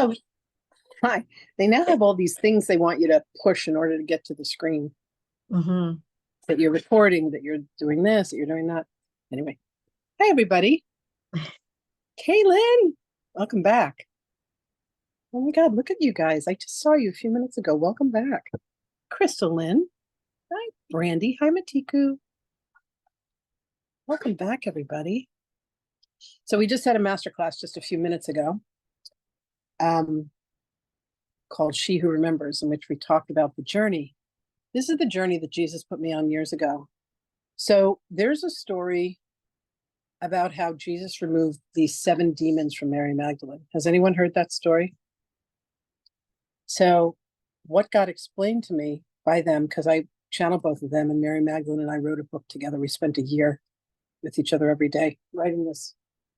Oh, hi. They now have all these things they want you to push in order to get to the screen. Hmm. That you're recording, that you're doing this, that you're doing that. Anyway, hi everybody. Kaylin, welcome back. Oh my God, look at you guys. I just saw you a few minutes ago. Welcome back. Crystal Lynn. Hi, Brandy. Hi, Matiku. Welcome back, everybody. So we just had a masterclass just a few minutes ago, called She Who Remembers, in which we talked about the journey. This is the journey that Jesus put me on years ago. So there's a story about how Jesus removed these 7 demons from Mary Magdalene. Has anyone heard that story? So what got explained to me by them, because I channel both of them, and Mary Magdalene and I wrote a book together. We spent a year with each other every day writing this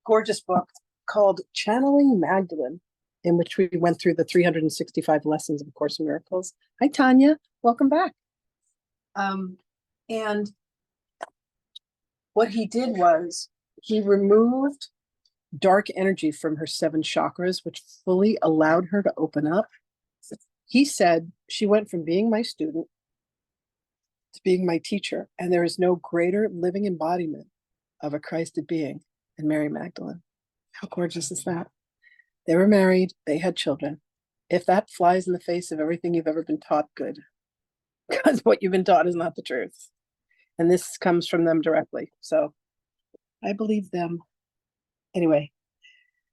gorgeous book called Channeling Magdalene, in which we went through the 365 lessons of A Course in Miracles. Hi, Tanya. Welcome back. And what he did was he removed dark energy from her 7 chakras, which fully allowed her to open up. He said she went from being my student to being my teacher, and there is no greater living embodiment of a Christed being than Mary Magdalene. How gorgeous is that? They were married, they had children. If that flies in the face of everything you've ever been taught, good. Because what you've been taught is not the truth. And this comes from them directly. So I believe them. Anyway,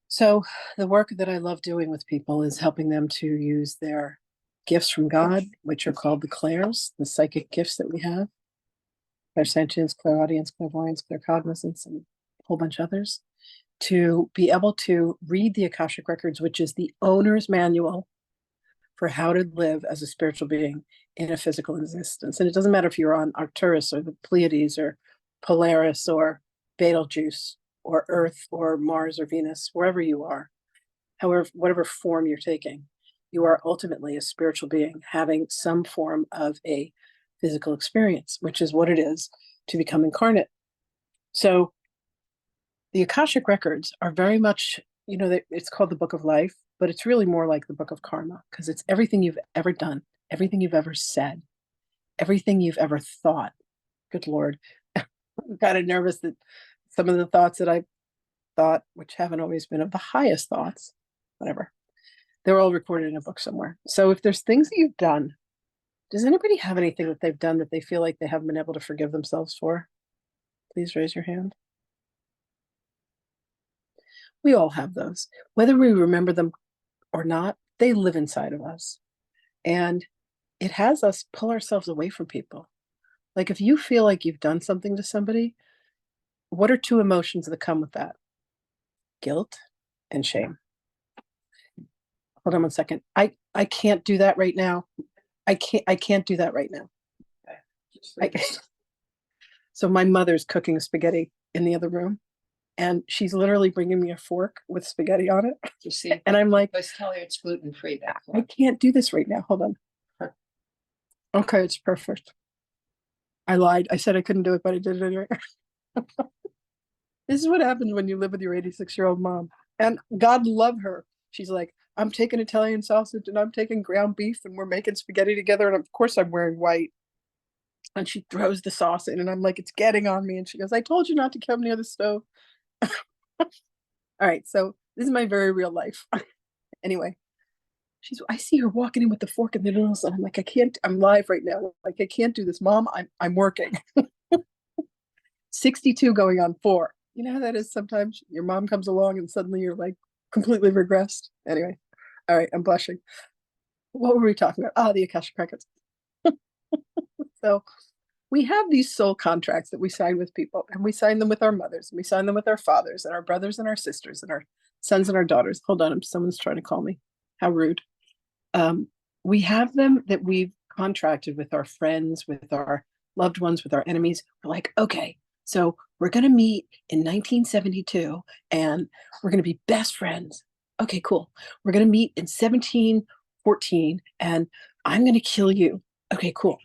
so the work that I love doing with people is helping them to use their gifts from God, which are called the clairs, the psychic gifts that we have, clairsentience, clairaudience, clairvoyance, claircognizance, and a whole bunch of others, to be able to read the Akashic records, which is the owner's manual for how to live as a spiritual being in a physical existence. And it doesn't matter if you're on Arcturus or the Pleiades or Polaris or Betelgeuse or Earth or Mars or Venus, wherever you are, however, whatever form you're taking, you are ultimately a spiritual being having some form of a physical experience, which is what it is to become incarnate. So the Akashic records are very much, it's called the Book of Life, but it's really more like the Book of Karma, because it's everything you've ever done, everything you've ever said, everything you've ever thought. Good Lord. I'm kind of nervous that some of the thoughts that I thought, which haven't always been of the highest thoughts, whatever, they're all recorded in a book somewhere. So if there's things that you've done, does anybody have anything that they've done that they feel like they haven't been able to forgive themselves for? Please raise your hand. We all have those. Whether we remember them or not, they live inside of us. And it has us pull ourselves away from people. Like if you feel like you've done something to somebody, what are 2 emotions that come with that? Guilt and shame. Hold on one second. I can't do that right now. I can't do that right now. I, so my mother's cooking spaghetti in the other room, and she's literally bringing me a fork with spaghetti on it. You see, and I'm like, let's tell her it's gluten free. I can't do this right now. Hold on. Okay, it's perfect. I lied. I said I couldn't do it, but I did it anyway. This is what happens when you live with your 86-year-old mom. And God love her. She's like, I'm taking Italian sausage and I'm taking ground beef and we're making spaghetti together. And of course I'm wearing white. And she throws the sauce in and I'm like, it's getting on me. And she goes, I told you not to come near the stove. All right. So this is my very real life. Anyway, I see her walking in with the fork and the noodles. And I'm like, I can't, I'm live right now. Like, I can't do this. Mom, I'm working. 62 going on 4. You know how that is sometimes? Your mom comes along and suddenly you're like completely regressed. Anyway, all right, I'm blushing. What were we talking about? Ah, the Akashic records. So we have these soul contracts that we sign with people, and we sign them with our mothers, and we sign them with our fathers, and our brothers, and our sisters, and our sons and our daughters. Hold on, someone's trying to call me. How rude. We have them that we've contracted with our friends, with our loved ones, with our enemies. We're like, okay, so we're going to meet in 1972 and we're going to be best friends. Okay, cool. We're going to meet in 1714 and I'm going to kill you. Okay, cool.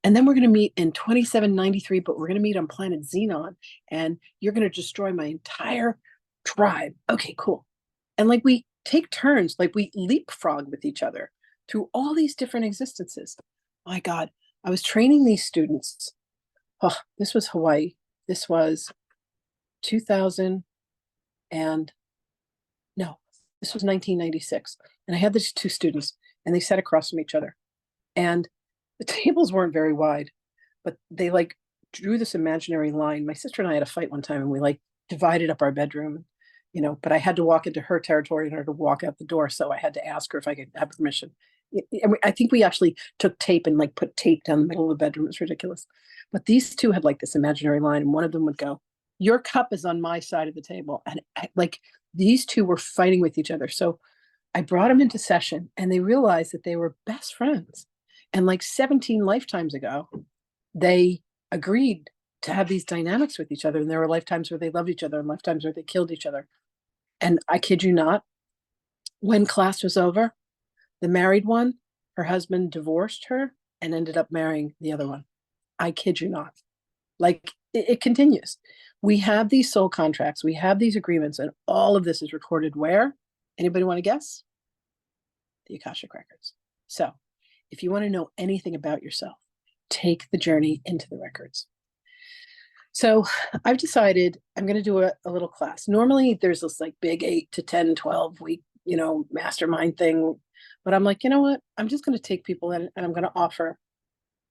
And then we're going to meet in 2793, but we're going to meet on planet Xenon and you're going to destroy my entire tribe. Okay, cool. And like we take turns, like we leapfrog with each other through all these different existences. My God, I was training these students. Oh, this was Hawaii. This was 2000 and no, this was 1996. And I had these two students and they sat across from each other. And the tables weren't very wide, but they like drew this imaginary line. My sister and I had a fight one time and we like divided up our bedroom, but I had to walk into her territory in order to walk out the door. So I had to ask her if I could have permission. I think we actually took tape and like put tape down the middle of the bedroom. It was ridiculous. But these two had like this imaginary line, and one of them would go, "Your cup is on my side of the table." And like these two were fighting with each other. So I brought them into session and they realized that they were best friends. And like 17 lifetimes ago, they agreed to have these dynamics with each other. And there were lifetimes where they loved each other and lifetimes where they killed each other. And I kid you not, when class was over, the married one, her husband divorced her and ended up marrying the other one. I kid you not. Like it continues. We have these soul contracts, we have these agreements, and all of this is recorded where? Anybody want to guess? The Akashic records. So if you want to know anything about yourself, take the journey into the records. So I've decided I'm going to do a little class. Normally there's this like big 8 to 10, 12 week, mastermind thing. But I'm like, you know what? I'm just going to take people in and I'm going to offer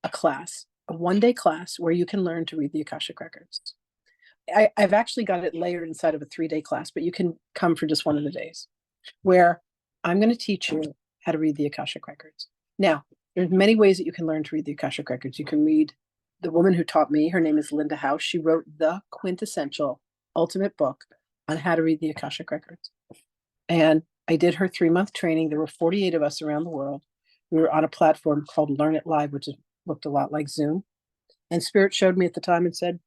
a class, a 1-day class where you can learn to read the Akashic records. I've actually got it layered inside of a 3-day class, but you can come for just one of the days where I'm going to teach you how to read the Akashic records. Now, there's many ways that you can learn to read the Akashic records. You can read the woman who taught me. Her name is Linda House. She wrote the quintessential ultimate book on how to read the Akashic records. And I did her 3-month training. There were 48 of us around the world. We were on a platform called Learn It Live, which looked a lot like Zoom. And Spirit showed me at the time and said,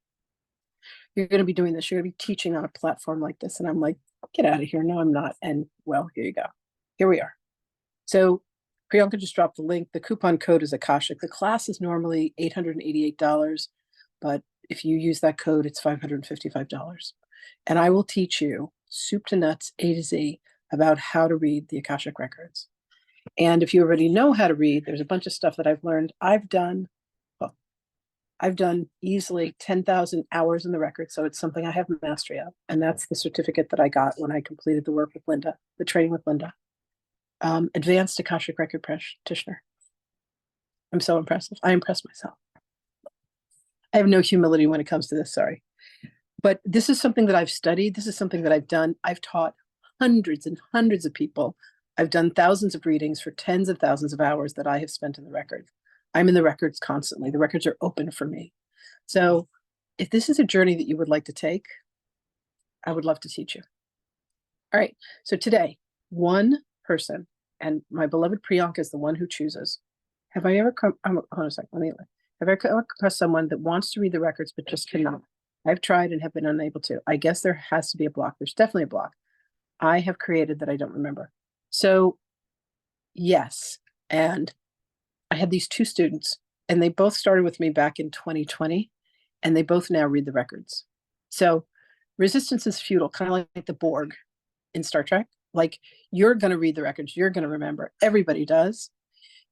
"You're going to be doing this. You're going to be teaching on a platform like this." And I'm like, "Get out of here." No, I'm not. And well, here you go. Here we are. So Priyanka just dropped the link. The coupon code is Akashic. The class is normally $888, but if you use that code, it's $555. And I will teach you soup to nuts, A to Z, about how to read the Akashic records. And if you already know how to read, there's a bunch of stuff that I've learned. I've done easily 10,000 hours in the record. So it's something I have mastery of. And that's the certificate that I got when I completed the work with Linda, the training with Linda. Advanced Akashic record practitioner. I'm so impressive. I impress myself. I have no humility when it comes to this, sorry. But this is something that I've studied. This is something that I've done. I've taught hundreds and hundreds of people. I've done thousands of readings for tens of thousands of hours that I have spent in the records. I'm in the records constantly. The records are open for me. So if this is a journey that you would like to take, I would love to teach you. All right. So today, one person, and my beloved Priyanka is the one who chooses. Have I ever come? Hold on a second. Have I come across someone that wants to read the records but just cannot? I've tried and have been unable to. I guess there has to be a block. There's definitely a block I have created that I don't remember. So yes. And I had these two students and they both started with me back in 2020 and they both now read the records. So resistance is futile, kind of like the Borg in Star Trek. Like you're going to read the records. You're going to remember. Everybody does.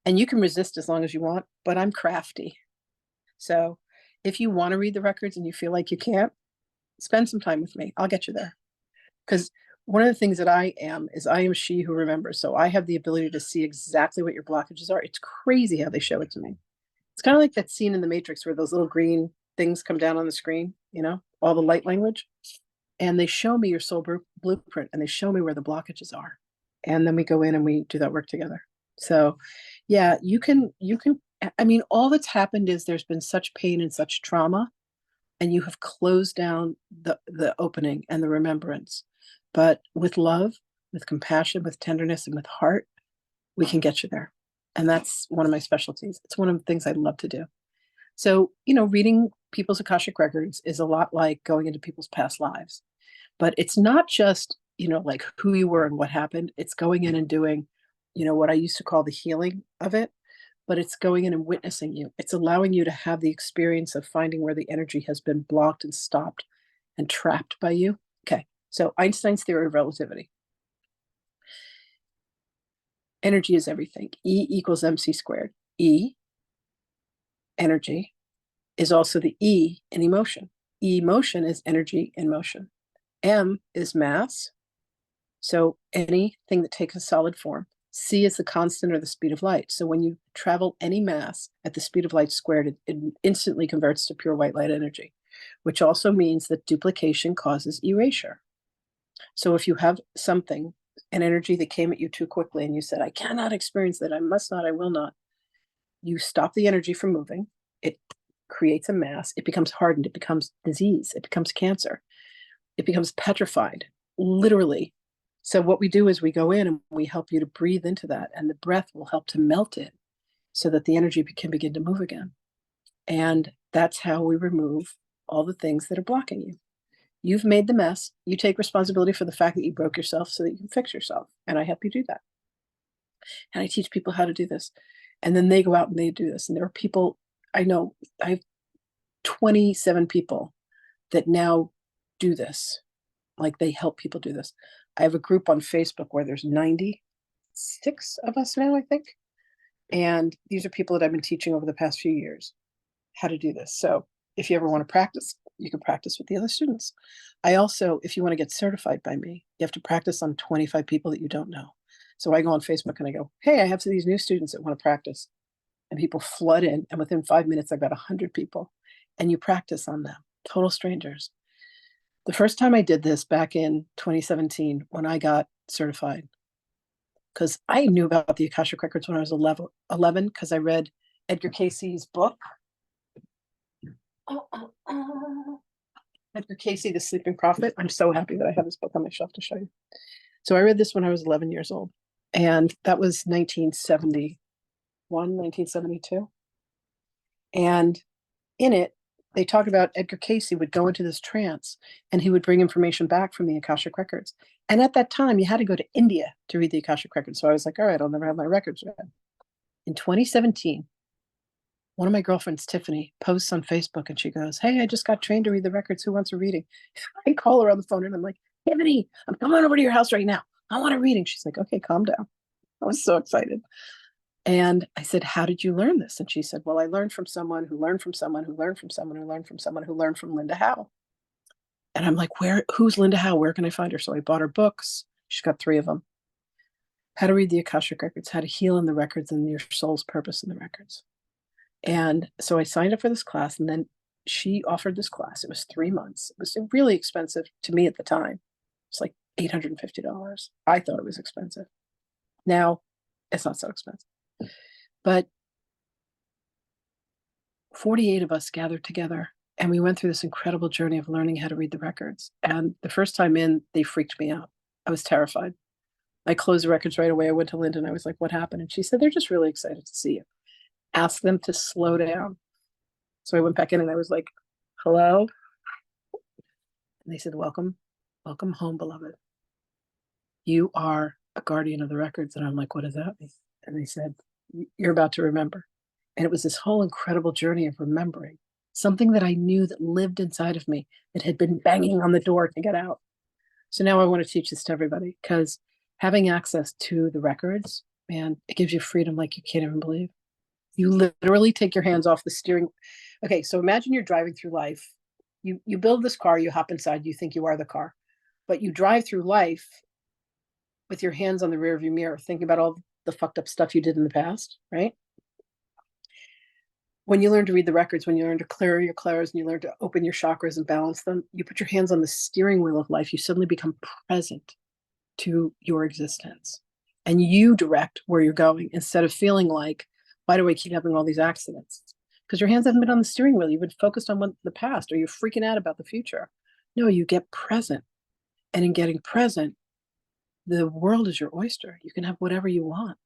And you can resist as long as you want, but I'm crafty. So if you want to read the records and you feel like you can't, spend some time with me. I'll get you there. Because one of the things that I am is I am she who remembers. So I have the ability to see exactly what your blockages are. It's crazy how they show it to me. It's kind of like that scene in the Matrix where those little green things come down on the screen, all the light language. And they show me your soul blueprint and they show me where the blockages are. And then we go in and we do that work together. So yeah, you can, I mean, all that's happened is there's been such pain and such trauma, and you have closed down the opening and the remembrance. But with love, with compassion, with tenderness, and with heart, we can get you there. And that's one of my specialties. It's one of the things I love to do. So, reading people's Akashic records is a lot like going into people's past lives. But it's not just, like who you were and what happened. It's going in and doing, what I used to call the healing of it. But it's going in and witnessing you. It's allowing you to have the experience of finding where the energy has been blocked and stopped and trapped by you. Okay. So Einstein's theory of relativity. Energy is everything. E equals mc squared. E, energy, is also the E in emotion. Emotion is energy in motion. M is mass. So anything that takes a solid form. C is the constant or the speed of light. So when you travel any mass at the speed of light squared, it instantly converts to pure white light energy, which also means that duplication causes erasure. So if you have something, an energy that came at you too quickly and you said, I cannot experience that, I must not, I will not, you stop the energy from moving. It creates a mass. It becomes hardened. It becomes disease. It becomes cancer. It becomes petrified, literally. So what we do is we go in and we help you to breathe into that, and the breath will help to melt it so that the energy can begin to move again. And that's how we remove all the things that are blocking you. You've made the mess. You take responsibility for the fact that you broke yourself so that you can fix yourself. And I help you do that. And I teach people how to do this. And then they go out and they do this. And there are people, I know, I have 27 people that now do this. Like they help people do this. I have a group on Facebook where there's 96 of us now, I think. And these are people that I've been teaching over the past few years how to do this. So if you ever want to practice, you can practice with the other students. I also, if you want to get certified by me, you have to practice on 25 people that you don't know. So I go on Facebook and I go, hey, I have these new students that want to practice. And people flood in. And within 5 minutes, I've got 100 people. And you practice on them, total strangers. The first time I did this back in 2017, when I got certified, because I knew about the Akashic Records when I was 11 because I read Edgar Casey's book. Edgar Casey, The Sleeping Prophet. I'm so happy that I have this book on my shelf to show you. So I read this when I was 11 years old. And that was 1971, 1972. And in it, they talk about Edgar Casey would go into this trance and he would bring information back from the Akashic Records. And at that time, you had to go to India to read the Akashic Records. So I was like, all right, I'll never have my records read. In 2017, one of my girlfriends, Tiffany, posts on Facebook and she goes, hey, I just got trained to read the records. Who wants a reading? I call her on the phone and I'm like, Tiffany, I'm coming over to your house right now. I want a reading. She's like, okay, calm down. I was so excited. And I said, how did you learn this? And she said, well, I learned from someone who learned from someone who learned from someone who learned from someone who learned from Linda Howe. And I'm like, who's Linda Howe? Where can I find her? So I bought her books. She's got 3 of them. How to read the Akashic Records, how to heal in the records, and your soul's purpose in the records. And so I signed up for this class, and then she offered this class. It was 3 months. It was really expensive to me at the time. It's like $850. I thought it was expensive. Now it's not so expensive. But 48 of us gathered together and we went through this incredible journey of learning how to read the records. And the first time in, they freaked me out. I was terrified. I closed the records right away. I went to Linda and I was like, what happened? And she said, they're just really excited to see you. Ask them to slow down. So I went back in and I was like, hello? And they said, welcome home, beloved. You are a guardian of the records. And I'm like, what does that mean? And they said, you're about to remember. And it was this whole incredible journey of remembering something that I knew that lived inside of me that had been banging on the door to get out. So now I want to teach this to everybody because having access to the records, man, it gives you freedom like you can't even believe. You literally take your hands off the steering. Okay, so imagine you're driving through life. You build this car, you hop inside, you think you are the car, but you drive through life with your hands on the rear view mirror, thinking about all the fucked up stuff you did in the past, right? When you learn to read the records, when you learn to clear your clairs and you learn to open your chakras and balance them, you put your hands on the steering wheel of life. You suddenly become present to your existence and you direct where you're going instead of feeling like, why do I keep having all these accidents? Because your hands haven't been on the steering wheel. You've been focused on the past or you're freaking out about the future. No, you get present. And in getting present, the world is your oyster. You can have whatever you want.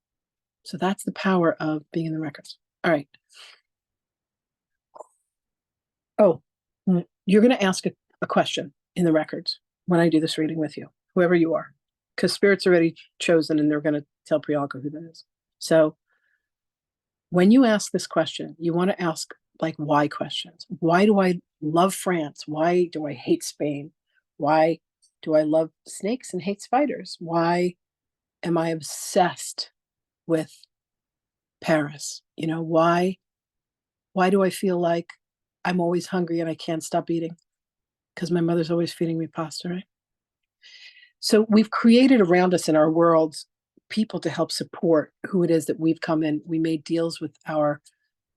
So that's the power of being in the records. All right. Oh, you're going to ask a question in the records when I do this reading with you, whoever you are, because Spirit's already chosen and they're going to tell Priyanka who that is. So when you ask this question, you want to ask like why questions. Why do I love France? Why do I hate Spain? Why do I love snakes and hate spiders? Why am I obsessed with Paris. You know, why do I feel like I'm always hungry and I can't stop eating? Because my mother's always feeding me pasta, right? So we've created around us in our worlds people to help support who it is that we've come in. We made deals with our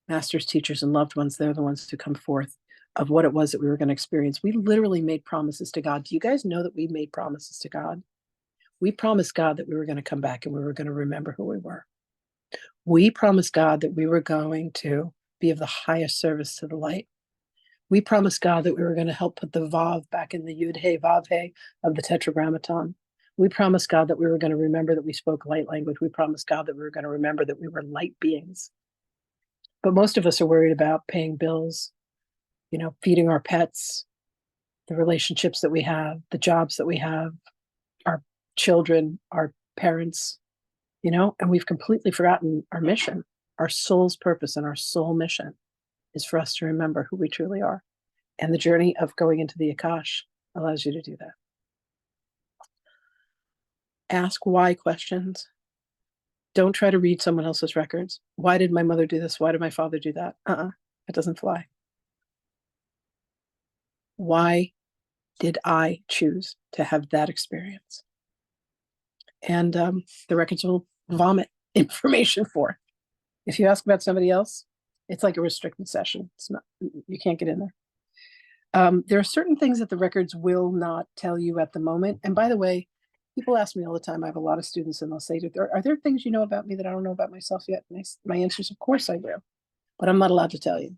masters, teachers, and loved ones. They're the ones to come forth of what it was that we were going to experience. We literally made promises to God. Do you guys know that we made promises to God? We promised God that we were going to come back and we were going to remember who we were. We promised God that we were going to be of the highest service to the light. We promised God that we were going to help put the Vav back in the Yud Hey Vav Hey of the Tetragrammaton. We promised God that we were going to remember that we spoke light language. We promised God that we were going to remember that we were light beings. But most of us are worried about paying bills, you know, feeding our pets, the relationships that we have, the jobs that we have, our children, our parents, you know, and we've completely forgotten our mission. Our soul's purpose and our soul mission is for us to remember who we truly are. And the journey of going into the Akash allows you to do that. Ask why questions. Don't try to read someone else's records. Why did my mother do this? Why did my father do that? It doesn't fly. Why did I choose to have that experience? And the records will vomit information for it. If you ask about somebody else, it's like a restricted session. It's not, you can't get in there. There are certain things that the records will not tell you at the moment. And by the way, people ask me all the time. I have a lot of students and they'll say, are there things you know about me that I don't know about myself yet? And my answer is, of course I do, but I'm not allowed to tell you.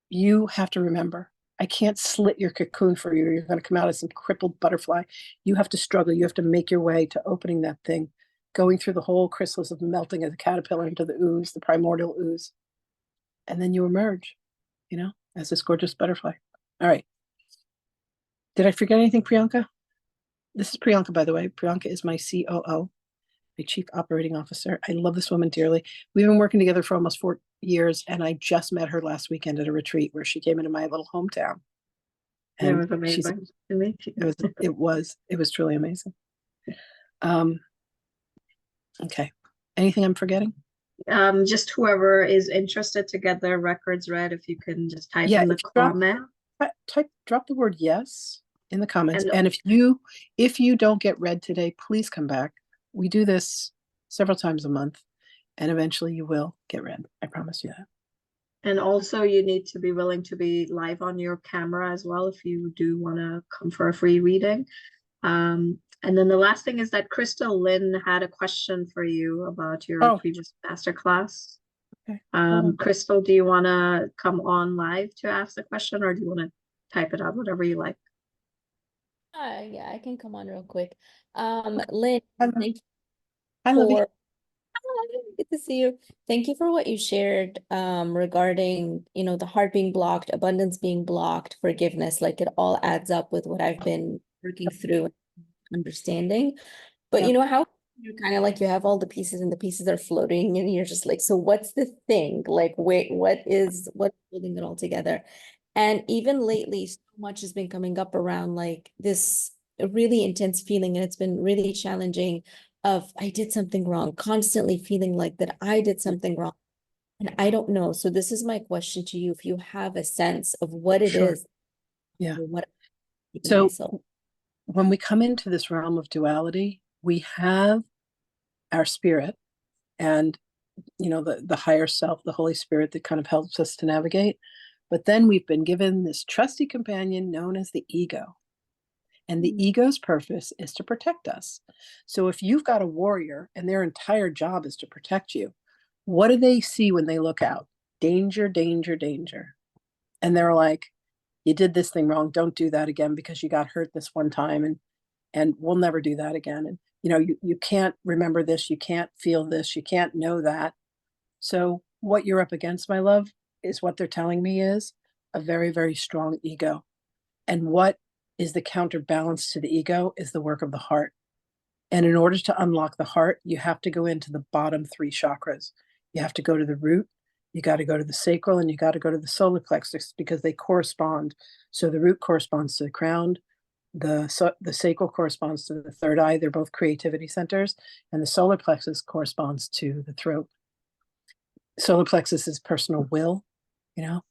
You have to remember, I can't slit your cocoon for you. You're going to come out as some crippled butterfly. You have to struggle. You have to make your way to opening that thing, going through the whole chrysalis of melting of the caterpillar into the ooze, the primordial ooze. And then you emerge, you know, as this gorgeous butterfly. All right. Did I forget anything, Priyanka? This is Priyanka, by the way. Priyanka is my COO, my Chief Operating Officer. I love this woman dearly. We've been working together for almost 4 years, and I just met her last weekend at a retreat where she came into my little hometown. And It was amazing to meet you. It was truly amazing. Okay. Anything I'm forgetting? Just whoever is interested to get their records read, if you can just type in the comment. Drop the word yes in the comments. And- And if you don't get read today, please come back. We do this several times a month, and eventually you will get read. I promise you that. And also you need to be willing to be live on your camera as well if you do want to come for a free reading. And then the last thing is that Crystal Lynn had a question for you about your previous masterclass. Okay. Crystal, do you want to come on live to ask the question, or do you want to type it out, whatever you like? Yeah, I can come on real quick. Lynn, Hello. thank you Hi, Libby. for Hi, good to see you. Thank you for what you shared regarding, you know, the heart being blocked, abundance being blocked, forgiveness. Like it all adds up with what I've been working through and understanding. But you know how you're kind of like you have all the pieces and the pieces are floating and you're just like, so what's the thing? Like, wait, what's holding it all together? And even lately, so much has been coming up around like this really intense feeling, and it's been really challenging of I did something wrong, constantly feeling like that I did something wrong. And I don't know. So this is my question to you. If you have a sense of what it Sure. is, Yeah. or what So myself. when we come into this realm of duality, we have our spirit and, you know, the higher self, the Holy Spirit that kind of helps us to navigate. But then we've been given this trusty companion known as the ego. And the ego's purpose is to protect us. So if you've got a warrior and their entire job is to protect you, what do they see when they look out? Danger, danger, danger. And they're like, you did this thing wrong. Don't do that again because you got hurt this one time, and we'll never do that again. And you know, you can't remember this, you can't feel this, you can't know that. So what you're up against, my love, is what they're telling me is a very, very strong ego. And what is the counterbalance to the ego is the work of the heart. And in order to unlock the heart, you have to go into the bottom 3 chakras. You have to go to the root, you got to go to the sacral, and you got to go to the solar plexus because they correspond. So the root corresponds to the crown, the sacral corresponds to the third eye. They're both creativity centers, and the solar plexus corresponds to the throat. Solar plexus is personal will, you know.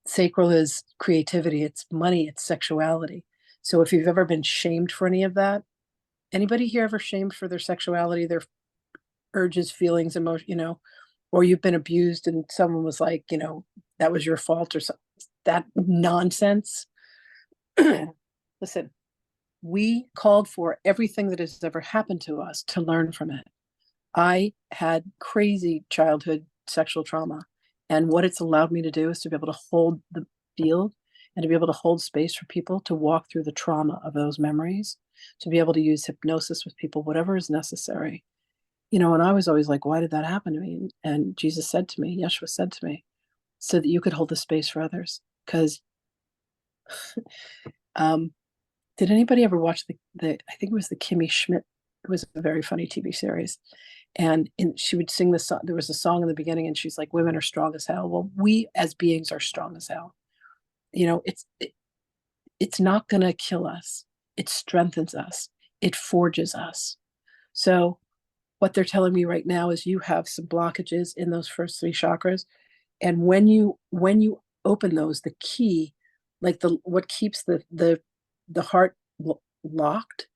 Sacral is creativity, it's money, it's sexuality. So if you've ever been shamed for any of that, anybody here ever shamed for their sexuality, their urges, feelings, emotion, you know, or you've been abused and someone was like, you know, that was your fault or something, that nonsense. Listen, we called for everything that has ever happened to us to learn from it. I had crazy childhood sexual trauma. And what it's allowed me to do is to be able to hold the field and to be able to hold space for people to walk through the trauma of those memories, to be able to use hypnosis with people, whatever is necessary. You know, and I was always like, why did that happen to me? And Jesus said to me, Yeshua said to me, so that you could hold the space for others. Because did anybody ever watch I think it was the Kimmy Schmidt, it was a very funny TV series. And she would sing this song. There was a song in the beginning and she's like, women are strong as hell. Well, we as beings are strong as hell. You know, it's not going to kill us. It strengthens us. It forges us. So what they're telling me right now is you have some blockages in those first three chakras. And when you open those, the key, like what keeps the heart locked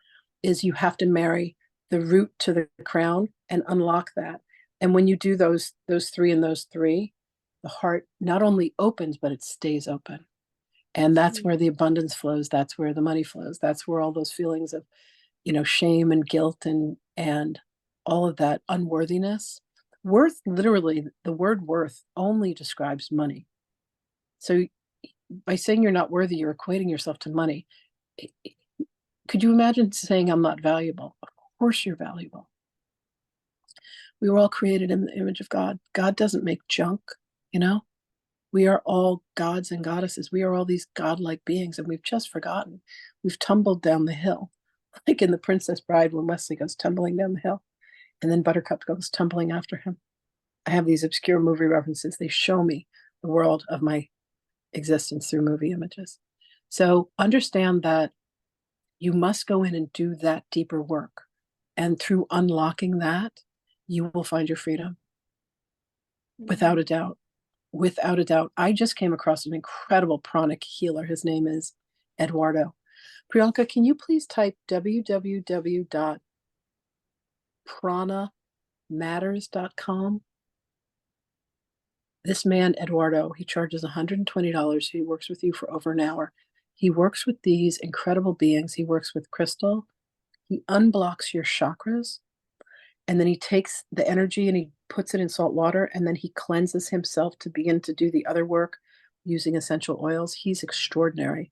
is you have to marry the root to the crown and unlock that. And when you do those three and those three, the heart not only opens, but it stays open. And that's where the abundance flows. That's where the money flows. That's where all those feelings of, you know, shame and guilt and all of that unworthiness. Worth, literally, the word worth only describes money. So by saying you're not worthy, you're equating yourself to money. Could you imagine saying I'm not valuable? Of course you're valuable. We were all created in the image of God. God doesn't make junk, you know? We are all gods and goddesses. We are all these godlike beings, and we've just forgotten. We've tumbled down the hill, like in The Princess Bride when Wesley goes tumbling down the hill, and then Buttercup goes tumbling after him. I have these obscure movie references. They show me the world of my existence through movie images. So understand that you must go in and do that deeper work. And through unlocking that, you will find your freedom. Without a doubt. Without a doubt. I just came across an incredible pranic healer. His name is Eduardo. Priyanka, can you please type www.pranamatters.com? This man, Eduardo, he charges $120. He works with you for over an hour. He works with these incredible beings. He works with crystal. He unblocks your chakras. And then he takes the energy and he puts it in salt water, and then he cleanses himself to begin to do the other work using essential oils. He's extraordinary.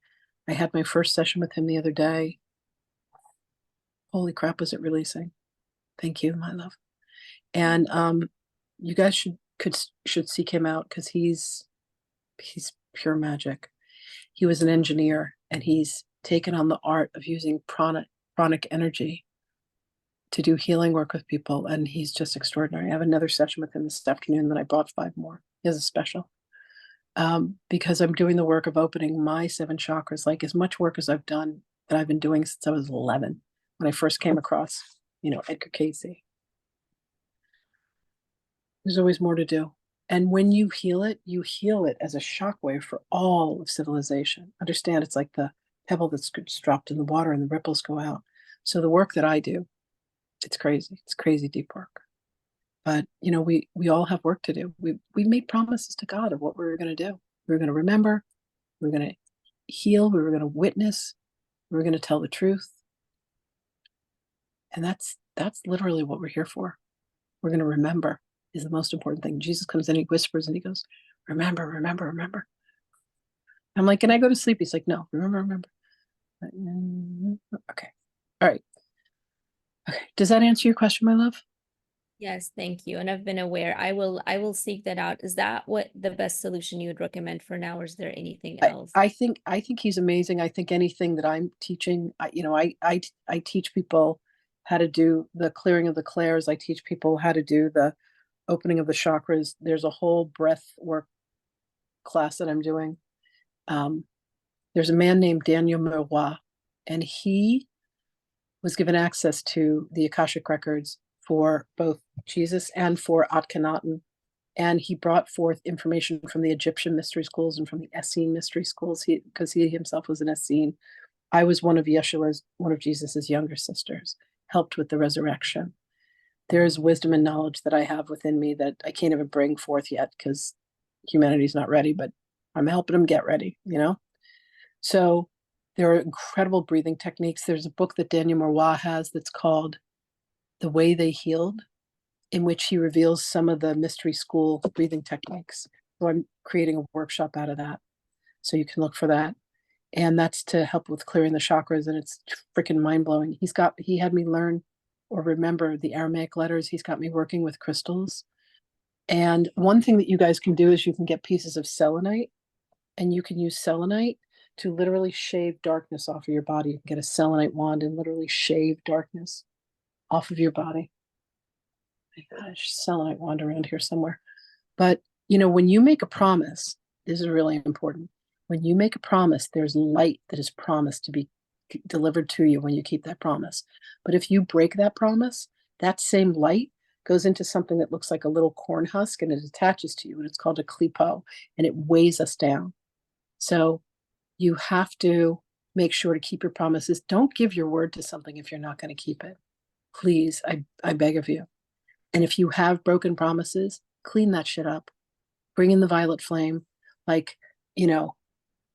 I had my first session with him the other day. Holy crap, was it releasing? Thank you, my love. And you guys should seek him out because he's pure magic. He was an engineer and he's taken on the art of using pranic energy to do healing work with people, and he's just extraordinary. I have another session with him this afternoon, then I bought 5 more. He has a special. Because I'm doing the work of opening my 7 chakras, like as much work as I've done that I've been doing since I was 11, when I first came across, you know, Edgar Cayce. There's always more to do. And when you heal it as a shockwave for all of civilization. Understand, it's like the pebble that's dropped in the water and the ripples go out. So the work that I do, it's crazy. It's crazy deep work. But, you know, we all have work to do. We made promises to God of what we were going to do. We were going to remember. We were going to heal. We were going to witness. We were going to tell the truth. And that's literally what we're here for. We're going to remember is the most important thing. Jesus comes in, he whispers, and he goes, remember, remember, remember. I'm like, can I go to sleep? He's like, no, remember, remember. Okay. All right. Okay. Does that answer your question, my love? Yes, thank you. And I've been aware. I will seek that out. Is that what the best solution you would recommend for now, or is there anything else? I think he's amazing. I think anything that I'm teaching, I teach people how to do the clearing of the clairs. I teach people how to do the opening of the chakras. There's a whole breath work class that I'm doing. There's a man named Daniel Miroir and he was given access to the Akashic records for both Jesus and for Akhenaten. And he brought forth information from the Egyptian mystery schools and from the Essene mystery schools, because he himself was an Essene. I was one of Jesus's younger sisters, helped with the resurrection. There is wisdom and knowledge that I have within me that I can't even bring forth yet because humanity's not ready, but I'm helping them get ready, you know? So there are incredible breathing techniques. There's a book that Daniel Marwa has that's called The Way They Healed, in which he reveals some of the mystery school breathing techniques. So I'm creating a workshop out of that. So you can look for that. And that's to help with clearing the chakras. And it's freaking mind blowing. He had me learn or remember the Aramaic letters. He's got me working with crystals. And one thing that you guys can do is you can get pieces of selenite, and you can use selenite to literally shave darkness off of your body. You can get a selenite wand and literally shave darkness off of your body. Gosh, selenite wand around here somewhere. But, you know, when you make a promise, this is really important. When you make a promise, there's light that is promised to be delivered to you when you keep that promise. But if you break that promise, that same light goes into something that looks like a little corn husk, and it attaches to you, and it's called a klipo, and it weighs us down. So you have to make sure to keep your promises. Don't give your word to something if you're not going to keep it. Please, I beg of you. And if you have broken promises, clean that shit up. Bring in the violet flame. Like, you know,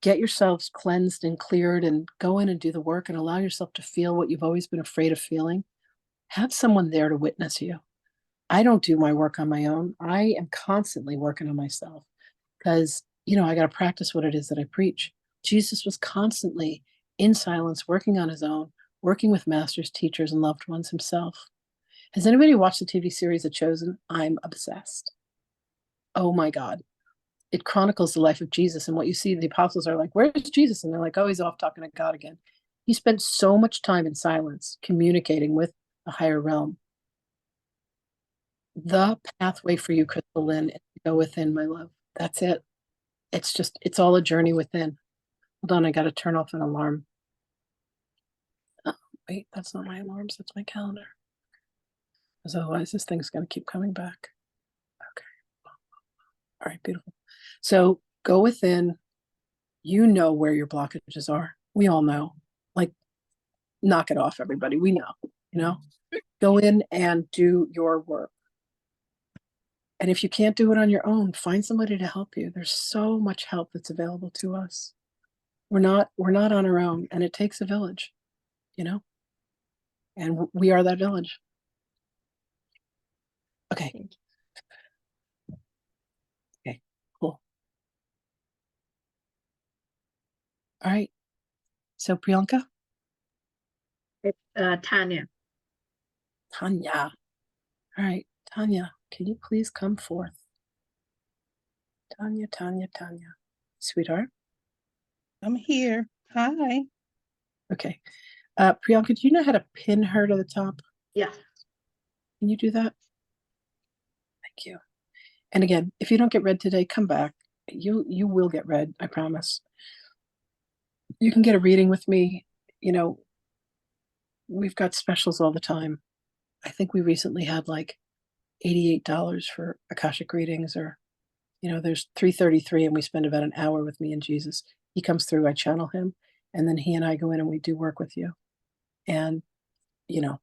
get yourselves cleansed and cleared, and go in and do the work and allow yourself to feel what you've always been afraid of feeling. Have someone there to witness you. I don't do my work on my own. I am constantly working on myself because, you know, I got to practice what it is that I preach. Jesus was constantly in silence, working on his own, working with masters, teachers, and loved ones himself. Has anybody watched the TV series The Chosen? I'm obsessed. Oh my God. It chronicles the life of Jesus, and what you see, the apostles are like, where's Jesus? And they're like, oh, he's off talking to God again. He spent so much time in silence communicating with a higher realm. The pathway for you, Crystal Lynn, is to go within, my love. That's it. It's all a journey within. Hold on, I got to turn off an alarm. Oh, wait, that's not my alarms, that's my calendar. Because otherwise this thing's going to keep coming back. Okay. All right, beautiful. So go within. You know where your blockages are. We all know. Like, knock it off, everybody. We know, you know? Go in and do your work. And if you can't do it on your own, find somebody to help you. There's so much help that's available to us. We're not on our own, and it takes a village, you know? And we are that village. Okay. Okay, cool. All right. So Priyanka? Tanya. Tanya. All right, Tanya, can you please come forth? Tanya, Tanya, Tanya. Sweetheart? I'm here. Hi. Okay. Priyanka, do you know how to pin her to the top? Yeah. Can you do that? Thank you. And again, if you don't get read today, come back. You will get read, I promise. You can get a reading with me. You know, we've got specials all the time. I think we recently had like $88 for Akashic readings, or, you know, there's 333, and we spend about an hour with me and Jesus. He comes through, I channel him, and then he and I go in and we do work with you. And, you know,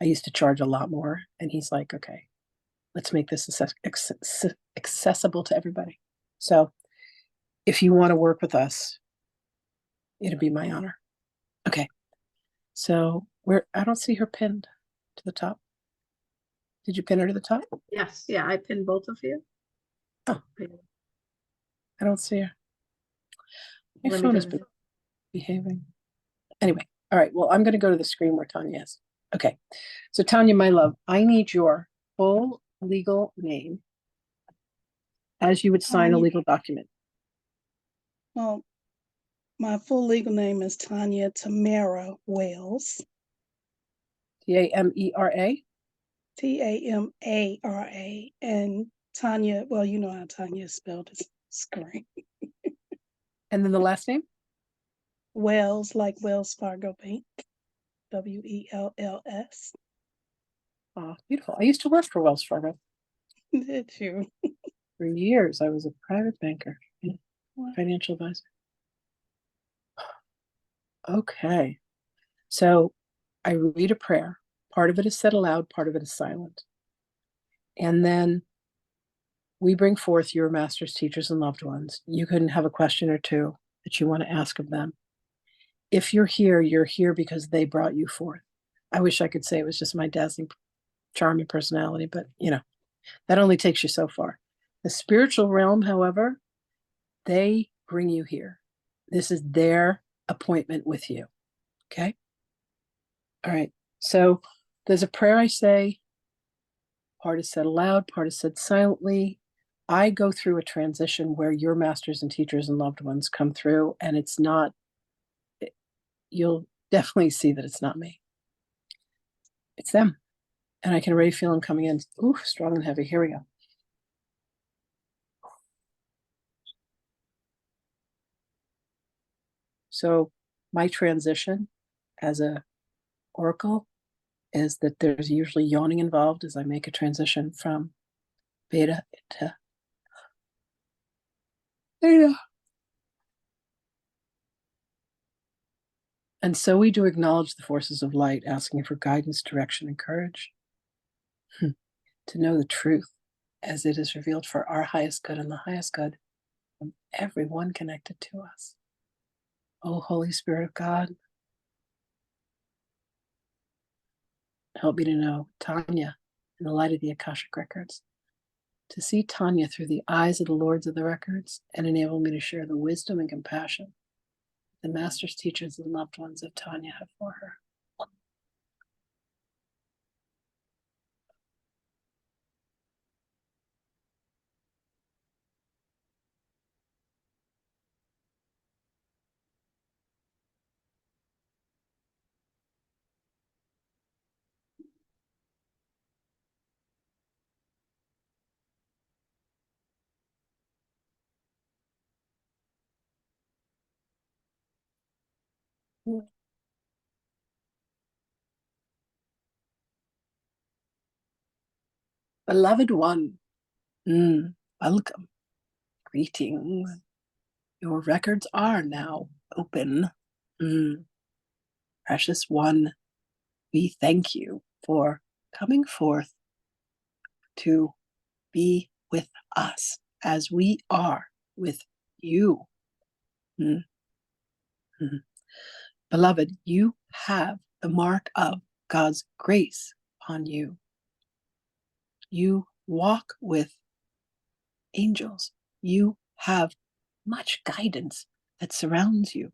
I used to charge a lot more, and he's like, okay, let's make this accessible to everybody. So if you want to work with us, it'd be my honor. Okay. So I don't see her pinned to the top. Did you pin her to the top? Yes. Yeah. I pinned both of you. Oh, I don't see her. My Let me phone is just- behaving. Anyway, all right. Well, I'm going to go to the screen where Tanya is. Okay. So Tanya, my love, I need your full legal name as you would sign a Tanya. legal document. Well, my full legal name is Tanya Tamara Wells. Tamera. Tamara. And Tanya, well, you know how Tanya is spelled. It's screen. And then the last name? Wells, like Wells Fargo Bank. WELLS. Oh, beautiful. I used to work for Wells Fargo. Did you? For years, I was a private banker, Wow. financial advisor. Okay. So I read a prayer. Part of it is said aloud, part of it is silent. And then we bring forth your masters, teachers, and loved ones. You can have a question or two that you want to ask of them. If you're here because they brought you forth. I wish I could say it was just my dazzling, charming personality, but that only takes you so far. The spiritual realm, however, they bring you here. This is their appointment with you. Okay? All right. So there's a prayer I say. Part is said aloud, part is said silently. I go through a transition where your masters and teachers and loved ones come through, and it's not, you'll definitely see that it's not me. It's them. And I can already feel them coming in. Ooh, strong and heavy. Here we go. So my transition as a oracle is that there's usually yawning involved as I make a transition from beta into theta. And so we do acknowledge the forces of light, asking for guidance, direction, and courage to know the truth as it is revealed for our highest good and the highest good of everyone connected to us. Oh, Holy Spirit of God, help me to know Tanya in the light of the Akashic records, to see Tanya through the eyes of the Lords of the records, and enable me to share the wisdom and compassion the masters, teachers, and loved ones of Tanya have for her. Beloved one, welcome, greetings. Your records are now open. Precious one, we thank you for coming forth to be with us as we are with you. Beloved, you have the mark of God's grace on you. You walk with angels. You have much guidance that surrounds you.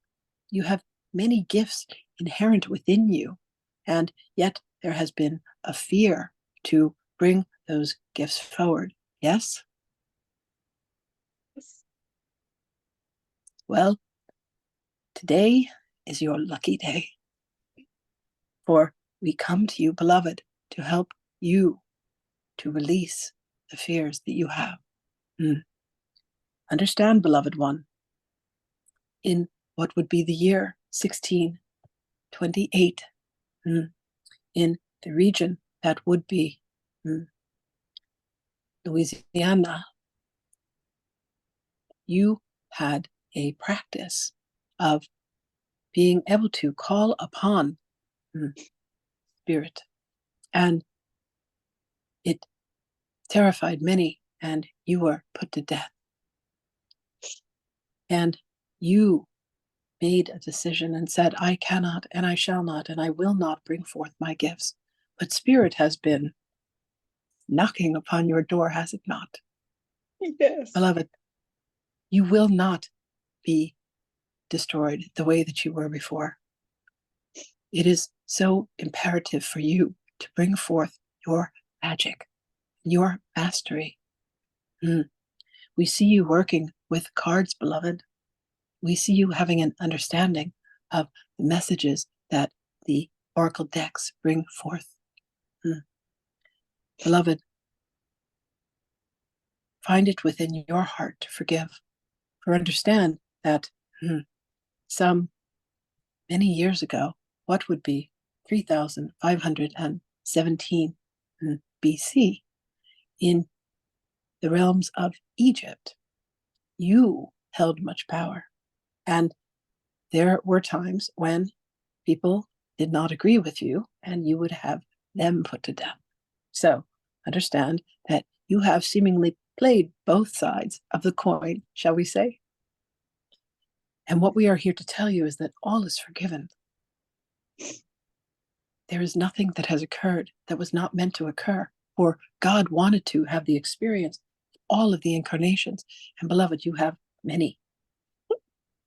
You have many gifts inherent within you, and yet there has been a fear to bring those gifts forward. Yes? Well, today is your lucky day, for we come to you, beloved, to help you to release the fears that you have. Understand, beloved one, in what would be the year 1628, in the region that would be Louisiana, you had a practice of being able to call upon spirit, and it terrified many, and you were put to death. And you made a decision and said, I cannot, and I shall not, and I will not bring forth my gifts. But spirit has been knocking upon your door, has it not? Yes. Beloved, you will not be destroyed the way that you were before. It is so imperative for you to bring forth your magic, your mastery. We see you working with cards, beloved. We see you having an understanding of the messages that the oracle decks bring forth. Beloved, find it within your heart to forgive, for understand that some many years ago, what would be 3,517 BC, in the realms of Egypt, you held much power. And there were times when people did not agree with you, and you would have them put to death. So understand that you have seemingly played both sides of the coin, shall we say? And what we are here to tell you is that all is forgiven. There is nothing that has occurred that was not meant to occur, for God wanted to have the experience of all of the incarnations. And beloved, you have many,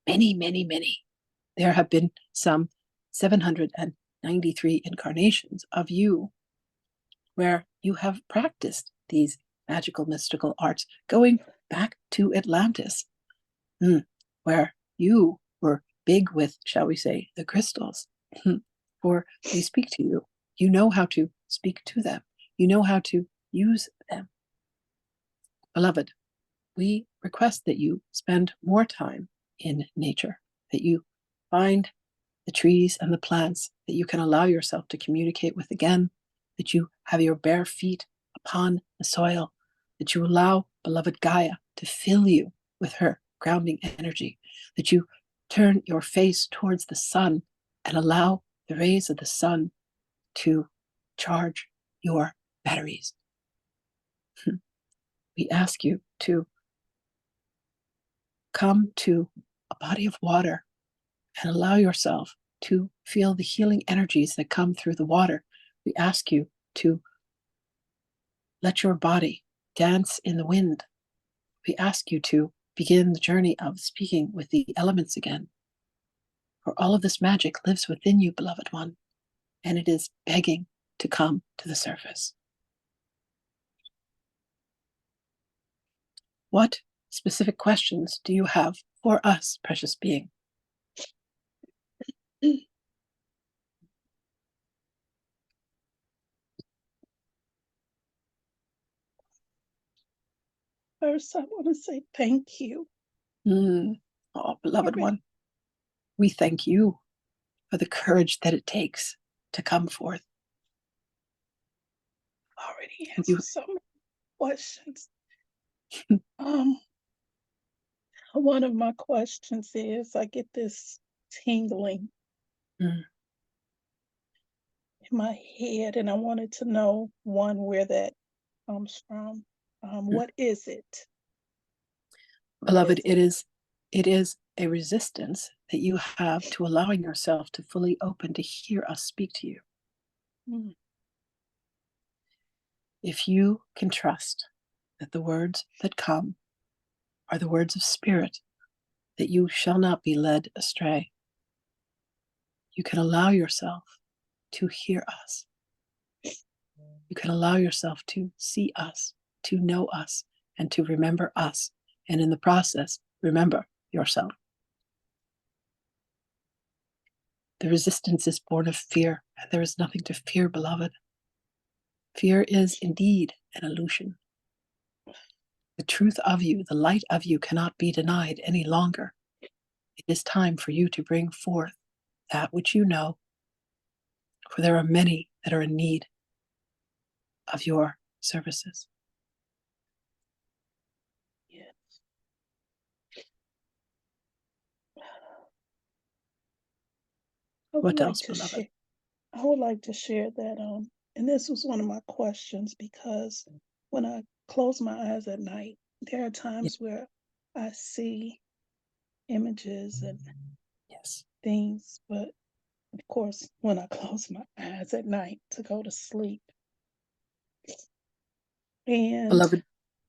many, many, many. There have been some 793 incarnations of you where you have practiced these magical, mystical arts, going back to Atlantis, where you were big with, shall we say, the crystals, for they speak to you. You know how to speak to them. You know how to use them. Beloved, we request that you spend more time in nature, that you find the trees and the plants that you can allow yourself to communicate with again, that you have your bare feet upon the soil, that you allow beloved Gaia to fill you with her grounding energy, that you turn your face towards the sun and allow the rays of the sun to charge your batteries. We ask you to come to a body of water and allow yourself to feel the healing energies that come through the water. We ask you to let your body dance in the wind. We ask you to begin the journey of speaking with the elements again. For all of this magic lives within you, beloved one, and it is begging to come to the surface. What specific questions do you have for us, precious being? First, I want to say thank you. Oh, beloved one, we thank you for the courage that it takes to come forth. Already answered so many questions. One of my questions is, I get this tingling in my head, and I wanted to know, one, where that comes from. What is it? Beloved, it is a resistance that you have to allowing yourself to fully open to hear us speak to you. If you can trust that the words that come are the words of spirit, that you shall not be led astray, you can allow yourself to hear us. You can allow yourself to see us, to know us, and to remember us. And in the process, remember yourself. The resistance is born of fear, and there is nothing to fear, beloved. Fear is indeed an illusion. The truth of you, the light of you, cannot be denied any longer. It is time for you to bring forth that which you know, for there are many that are in need of your services. Yes. What else, beloved? I would like to share that, and this was one of my questions, because when I close my eyes at night, there are times where I see images and things, but of course, when I close my eyes at night to go to sleep. And beloved,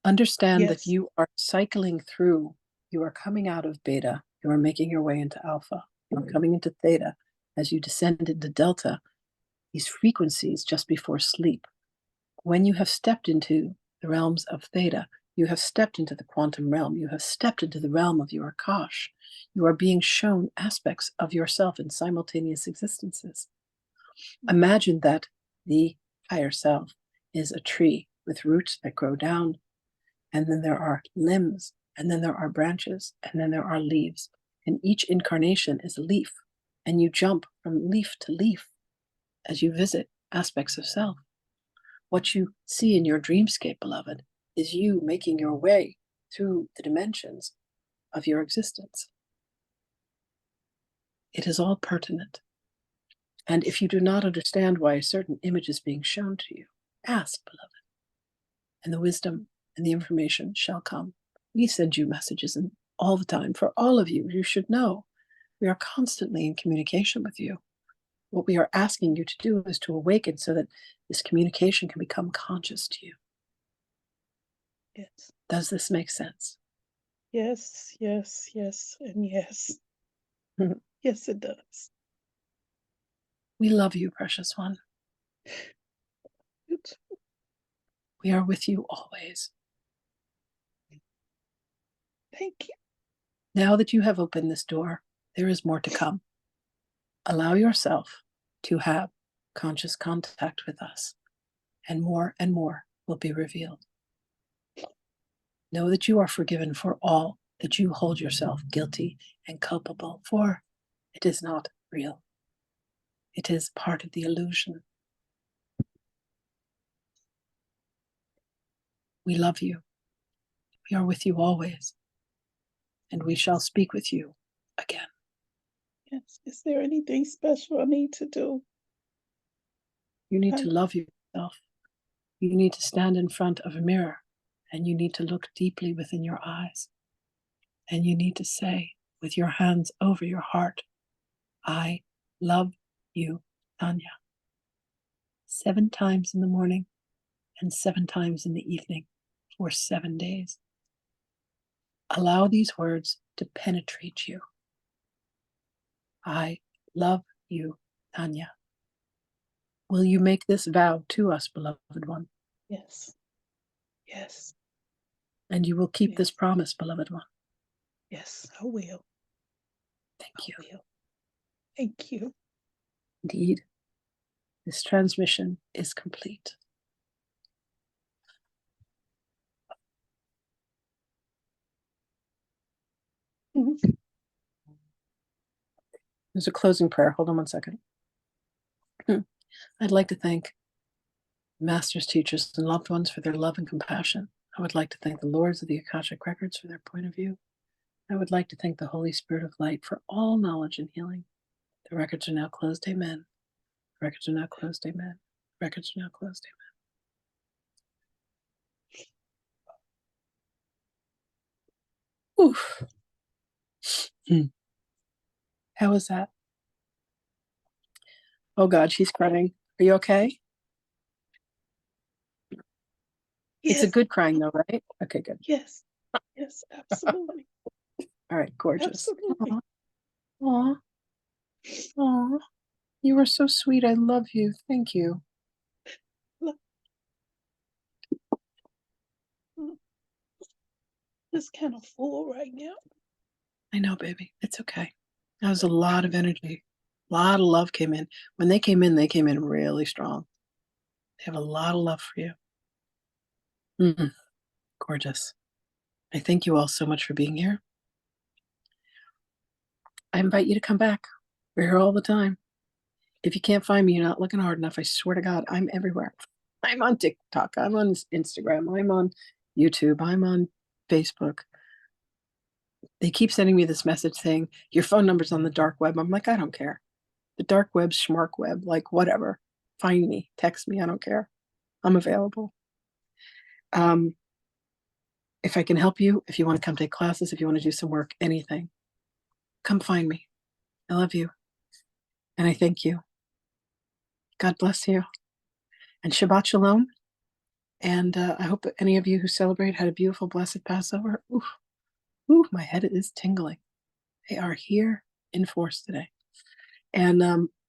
understand that you are cycling through, you are coming out of beta, you are making your way into alpha, you are coming into theta. As you descend into delta, these frequencies just before sleep. When you have stepped into the realms of theta, you have stepped into the quantum realm, you have stepped into the realm of your Akash. You are being shown aspects of yourself in simultaneous existences. Imagine that the higher self is a tree with roots that grow down, and then there are limbs, and then there are branches, and then there are leaves. And each incarnation is a leaf. and you jump from leaf to leaf as you visit aspects of self. What you see in your dreamscape, beloved, is you making your way through the dimensions of your existence. It is all pertinent. And if you do not understand why a certain image is being shown to you, ask, beloved, and the wisdom and the information shall come. We send you messages all the time. For all of you, you should know we are constantly in communication with you. What we are asking you to do is to awaken so that this communication can become conscious to you. Yes. Does this make sense? Yes, yes, yes, and yes. Yes, it does. We love you, precious one. You too. We are with you always. Thank you. Now that you have opened this door, there is more to come. Allow yourself to have conscious contact with us, and more will be revealed. Know that you are forgiven for all that you hold yourself guilty and culpable for. It is not real. It is part of the illusion. We love you. We are with you always. And we shall speak with you again. Yes. Is there anything special I need to do? You need to love yourself. You need to stand in front of a mirror, and you need to look deeply within your eyes. And you need to say with your hands over your heart, I love you, Tanya. 7 times in the morning and 7 times in the evening for 7 days. Allow these words to penetrate you. I love you, Tanya. Will you make this vow to us, beloved one? Yes. Yes. And you will keep Yes. this promise, beloved one. Yes, I will. Thank you. I will. Thank you. Indeed, this transmission is complete. Mhm. There's a closing prayer. Hold on one second. I'd like to thank masters, teachers, and loved ones for their love and compassion. I would like to thank the lords of the Akashic records for their point of view. I would like to thank the Holy Spirit of Light for all knowledge and healing. The records are now closed. Amen. The records are now closed. Amen. The records are now closed. Amen. Oof. How was that? Oh God, she's crying. Are you okay? It's a Yes. good crying though, right? Okay, good. Yes. Yes, absolutely. All right, gorgeous. Absolutely. Aw. Aw. You are so sweet. I love you. Thank you. Look. Just kind of full right now. I know, baby. It's okay. That was a lot of energy. A lot of love came in. When they came in really strong. They have a lot of love for you. Gorgeous. I thank you all so much for being here. I invite you to come back. We're here all the time. If you can't find me, you're not looking hard enough. I swear to God, I'm everywhere. I'm on TikTok. I'm on Instagram. I'm on YouTube. I'm on Facebook. They keep sending me this message saying, your phone number's on the dark web. I'm like, I don't care. The dark web, schmark web, like whatever. Find me, text me. I don't care. I'm available. If I can help you, if you want to come take classes, if you want to do some work, anything, come find me. I love you. And I thank you. God bless you. And Shabbat Shalom. And I hope that any of you who celebrate had a beautiful, blessed Passover. Ooh, my head is tingling. They are here in force today. And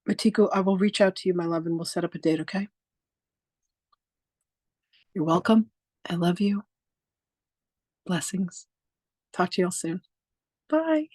Matiko, I will reach out to you, my love, and we'll set up a date, okay? You're welcome. I love you. Blessings. Talk to you all soon. Bye.